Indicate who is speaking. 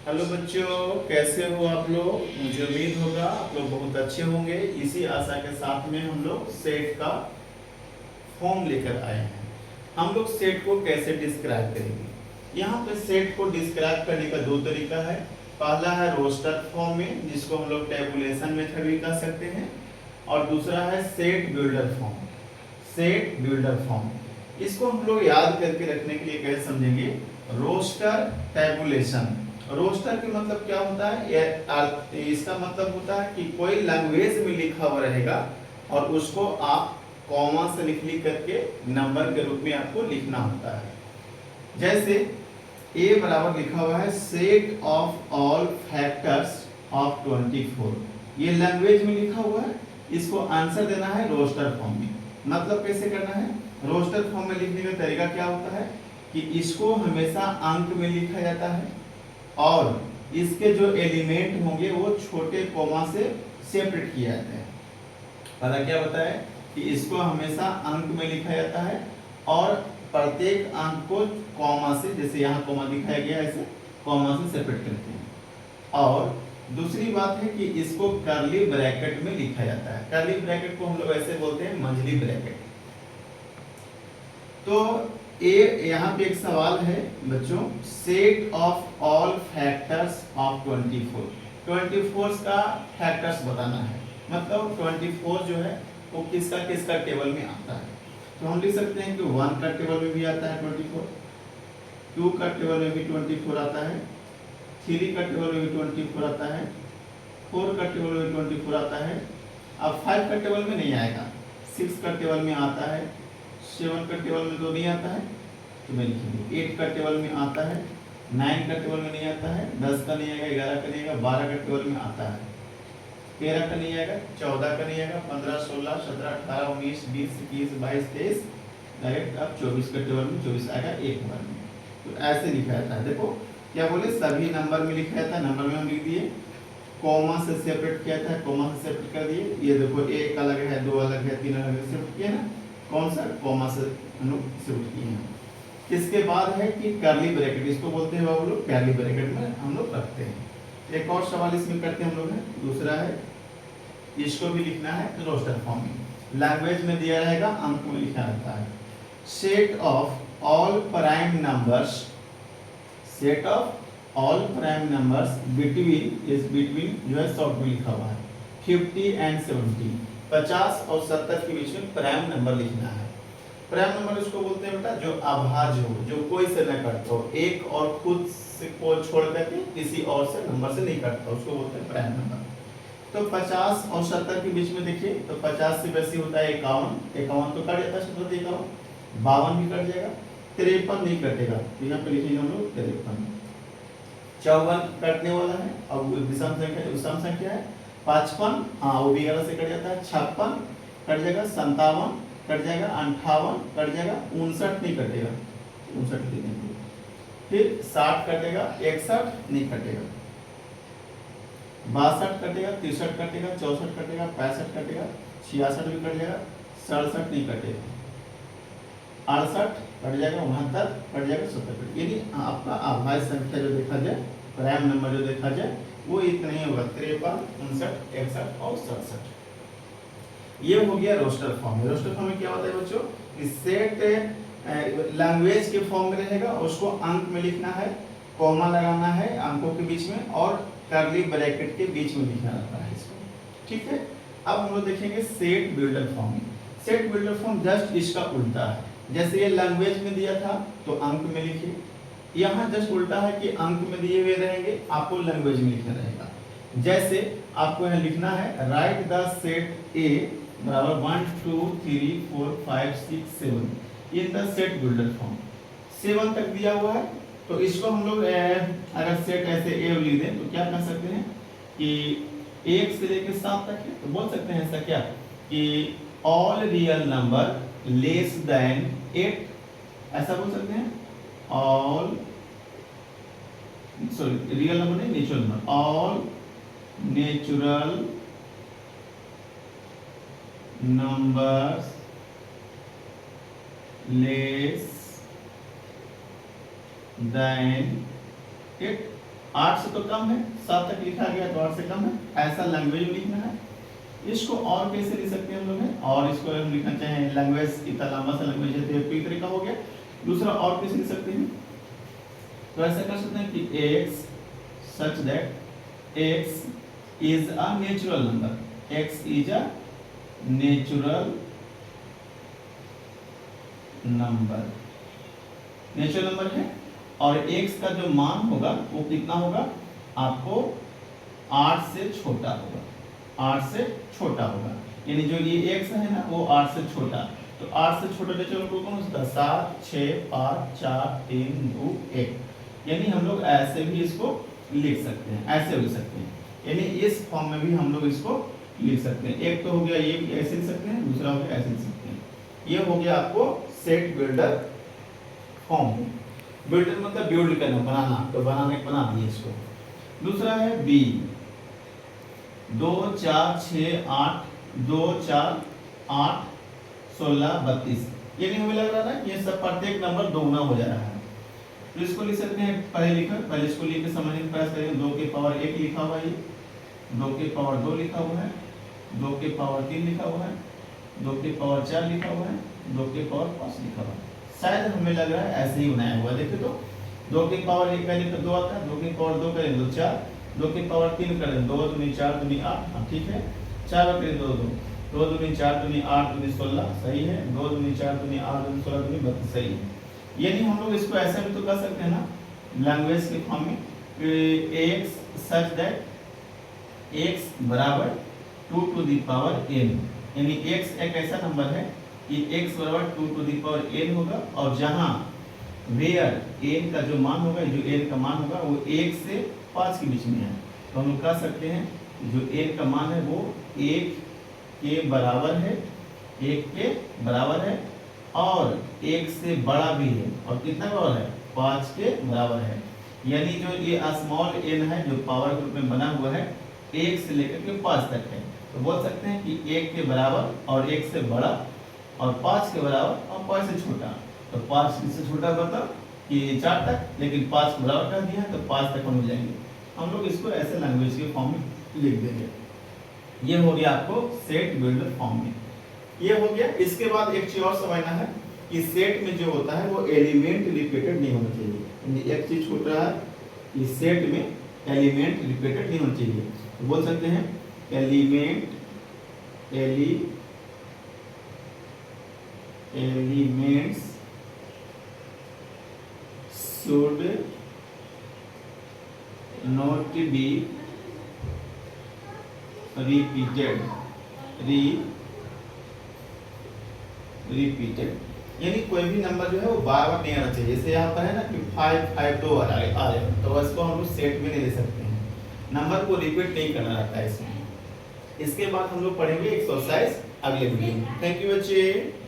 Speaker 1: Hello बच्चों, कैसे हो आप लोग। मुझे उम्मीद होगा आप लोग बहुत अच्छे होंगे। इसी आशा के साथ में हम लोग सेट का फॉर्म लेकर आए हैं। हम लोग सेट को कैसे डिस्क्राइब करेंगे। यहाँ पे सेट को डिस्क्राइब करने का दो तरीका है। पहला है रोस्टर फॉर्म में, जिसको हम लोग टेबुलेशन मेथड भी कह सकते हैं, और दूसरा है set builder form. Set builder form इसको हम लोग याद करके रखने के लिए कैसे समझेंगे। Roster tabulation. रोस्टर के मतलब क्या होता है, इसका मतलब होता है कि कोई लैंग्वेज में लिखा हुआ रहेगा और उसको आप कॉमा से लिख करके नंबर के रूप में आपको लिखना होता है। जैसे ए बराबर लिखा हुआ है set of all factors of 24। ये लैंग्वेज में लिखा हुआ है, इसको आंसर देना है रोस्टर फॉर्म में। मतलब कैसे करना है, रोस्टर फॉर्म में लिखने का तरीका क्या होता है कि इसको हमेशा अंक में लिखा जाता है और इसके जो एलिमेंट होंगे वो छोटे कॉमा से सेपरेट किए जाते हैं। पता क्या बताया कि इसको हमेशा अंक में लिखा जाता है और प्रत्येक अंक को कॉमा से, जैसे यहाँ कॉमा दिखाया गया है, ऐसे कॉमा से सेपरेट करते हैं। और दूसरी बात है कि इसको कर्ली ब्रैकेट में लिखा जाता है। कर्ली ब्रैकेट को हम लोग ऐसे बोलते हैं मंझली ब्रैकेट। तो यहाँ पे एक सवाल है बच्चों, set of all factors of 24। 24 का फैक्टर्स बताना है, मतलब 24 जो है वो किसका किसका टेबल में आता है। तो हम लिख सकते हैं कि 1 का टेबल में भी आता है 24, 2 का टेबल में भी 24 आता है, 3 का टेबल में भी 24 आता है, 4 का टेबल में 24 आता है। अब 5 का टेबल में नहीं आएगा, 6 का टेबल में आता है, 7 का टेबल में तो नहीं आता है, तो मैं लिखूंगी 8 का टेबल में आता है, 9 का टेबल में नहीं आता है, 10 का नहीं आएगा, 11 का नहीं आएगा, 12 का टेबल में आता है, 13 का नहीं आएगा, 14 का नहीं आएगा, 15, 16, 17, 18, 19, 20, 21, 22, 23, डायरेक्ट अब 24 का टेबल में 24 आएगा एक बार में। तो ऐसे लिखा जाता है। देखो क्या बोले, सभी नंबर में लिखा जाता है, नंबर में हम लिख दिए, कॉमा से सेपरेट किया था, कॉमा से सेपरेट कर दिए। ये देखो एक अलग है, दो अलग है, तीन अलग है, सेपरेट किया ना, कौन सा, कॉमा से हम लोग सेपरेट किए हैं। इसके बाद है कि कर्ली ब्रैकेट, इसको बोलते हैं बाबू लोग, कर्ली ब्रैकेट में हम लोग रखते हैं। एक और सवाल इसमें करते हैं हम लोग है, दूसरा है, इसको भी लिखना है रोस्टर फॉर्म में। लैंग्वेज में दिया रहेगा, अंक में लिखा रहता है। Set of all prime numbers, set of all prime numbers between जो है शॉर्ट में लिखा हुआ है 50 एंड 70, 50 और 70 के बीच में प्राइम नंबर लिखना है। प्राइम नंबर उसको बोलते हैं बेटा जो अभाज्य हो, जो कोई से न कटता हो, एक और खुद से को छोड़ करके किसी और से नंबर से नहीं कटता, उसको बोलते हैं प्राइम नंबर। तो 50 और 70 के बीच में देखिए, तो 50 से बेसी होता है 51, 51 तो कट जाता है, 70 51, 52 भी कट जाएगा, 53 नहीं कटेगा, तो यहाँ पे लिखेंगे हम लोग 53। 54 कटने वाला है, अब विषम संख्या है 55, हाँ वो भी 11 से कट जाता है, 56 कट जाएगा, 57 कट जाएगा, 58 कट जाएगा, 59 नहीं कटेगा, 59 नहीं कटेगा, फिर 60 कटेगा, 61 नहीं कटेगा, 62 कटेगा, 63 कटेगा, 64 कटेगा, 65 कटेगा, 66 भी कट जाएगा, 67 नहीं कटेगा, 68 कट जाएगा, 69 कट जाएगा, 70। यानी आपका अभाज्य संख्या जो देखा जाए, प्राइम नंबर जो देखा जाए वो इतना ही होगा, 53, 59, 61 और 67। ये हो गया रोस्टर फॉर्म में। रोस्टर फॉर्म में क्या होता है बच्चों, सेट लैंग्वेज के फॉर्म में रहेगा, उसको अंक में लिखना है, कॉमा लगाना है अंकों के बीच में और कर्ली ब्रैकेट के बीच में लिखना रहता है इसको। ठीक है, अब हम लोग देखेंगे सेट बिल्डर फॉर्म में। सेट बिल्डर फॉर्म जस्ट इसका उल्टा है। जैसे ये लैंग्वेज में दिया था तो अंक में लिखिए, यहाँ जस्ट उल्टा है कि अंक में दिए हुए रहेंगे, आपको लैंग्वेज में लिखना रहेगा। जैसे आपको यहाँ लिखना है, राइट द सेट ए बराबर 1 2 3 4 5 6 7 in the set builder form. 7 तक दिया हुआ है, तो इसको हम लोग अगर सेट ऐसे ए लिख दें तो क्या कर सकते हैं कि 1 से लेकर 7 तक है, तो बोल सकते हैं ऐसा क्या कि all real number less than 8, ऐसा बोल सकते हैं। ऑल सॉरी रियल नंबर नहीं, natural number, all natural numbers less than 8, 8 से तो कम है, 7 तक लिखा गया तो 8 से कम है, ऐसा लैंग्वेज में लिखना है। इसको और कैसे लिख सकते हैं हम लोग हैं, और इसको हम लिखना चाहें लैंग्वेज इतना लंबा सा लैंग्वेज है तो एक तरीका हो गया। दूसरा और कैसे लिख सकते हैं, तो ऐसा कर सकते हैं कि x such that x is a natural number, x is a natural number, natural number है, और x का जो मान होगा वो कितना होगा, आपको 8 से छोटा होगा, 8 से छोटा होगा, यानी जो ये x है ना वो 8 से छोटा, तो 8 से छोटा नेचुरल नंबर कौन सा, 7 6 5 4 3 2 1, यानी हम लोग ऐसे भी इसको लिख सकते हैं, ऐसे लिख सकते हैं, यानी इस फॉर्म में भी हम लोग इसको लिख सकते हैं। एक तो हो गया ये भी ऐसे लिख सकते हैं, दूसरा हो गया ऐसे लिख सकते हैं। ये हो गया आपको सेट बिल्डर फॉर्म। बिल्डर मतलब बिल्ड करना, बनाना, तो बना दिए इसको। दूसरा है बी, 2 4 6 8 2 4 8 16 32, यानी हमें लग रहा है ना ये सब प्रत्येक नंबर दोगुना हो जा रहा है, तो इसको लिख सकते हैं पहले इसको लिख के समझने का प्रयास करेंगे। 2 के पावर 1 लिखा हुआ है, 2 के पावर 2 लिखा हुआ है, 2 के पावर 3 लिखा हुआ है, 2 के पावर 4 लिखा हुआ है, 2 के पावर 5 लिखा हुआ है। शायद हमें लग रहा है ऐसे ही बनाया हुआ है। देखिए तो 2 के पावर 1 करें तो 2 आता है, 2 के पावर 2 करें तो 4, 2 के पावर 3 करें 2 दूनी 4 दूनी 8, हाँ ठीक है, 4 करें 2 2 2 दूनी 4 दूनी 8 दूनी 16, सही है, 2 दूनी 4 दूनी 8 दूनी 16 दूनी 32, सही है। यानी हम लोग इसको ऐसा भी तो कर सकते हैं ना लैंग्वेज के फॉर्म में, x सच दैट x बराबर 2 टू द पावर n, यानी x एक ऐसा नंबर है कि x बराबर 2 टू द पावर n होगा, और जहां वेयर n का जो मान होगा, जो n का मान होगा वो 1 से 5 के बीच में है, तो हम लोग कह सकते हैं जो n का मान है वो 1 के बराबर है, 1 के बराबर है, और 1 से बड़ा भी है, और कितना बराबर है, 5 के बराबर है। यानी जो ये स्मॉल n है जो पावर ग्रुप में बना हुआ है 1 से लेकर के 5 तक है, तो बोल सकते हैं कि 1 के बराबर और 1 से बड़ा और 5 के बराबर और 5 से छोटा, तो 5 से छोटा मतलब कि 4 तक, लेकिन 5 के बराबर कर दिया तो 5 तक हम हो जाएंगे। हम लोग इसको ऐसे लैंग्वेज के फॉर्म में लिख देंगे। ये हो गया आपको सेट बिल्डर फॉर्म में, ये हो गया। इसके बाद एक चीज और समझना है कि सेट में जो होता है वो एलिमेंट रिपीटेड नहीं होना चाहिए, यानी एक चीज छूट रहा है कि सेट में एलिमेंट रिपीटेड नहीं होना चाहिए, तो बोल सकते हैं elements should not be repeated, यानी कोई भी नंबर जो है वो बार बार नहीं आना चाहिए। जैसे यहाँ पर है ना कि 5 5 2 आ रहे हैं, तो इसको हम लोग सेट में नहीं ले सकते हैं, नंबर को रिपीट नहीं करना रहता है इसमें। इसके बाद हम लोग पढ़ेंगे एक्सरसाइज अगले वीडियो में। थैंक यू बच्चे।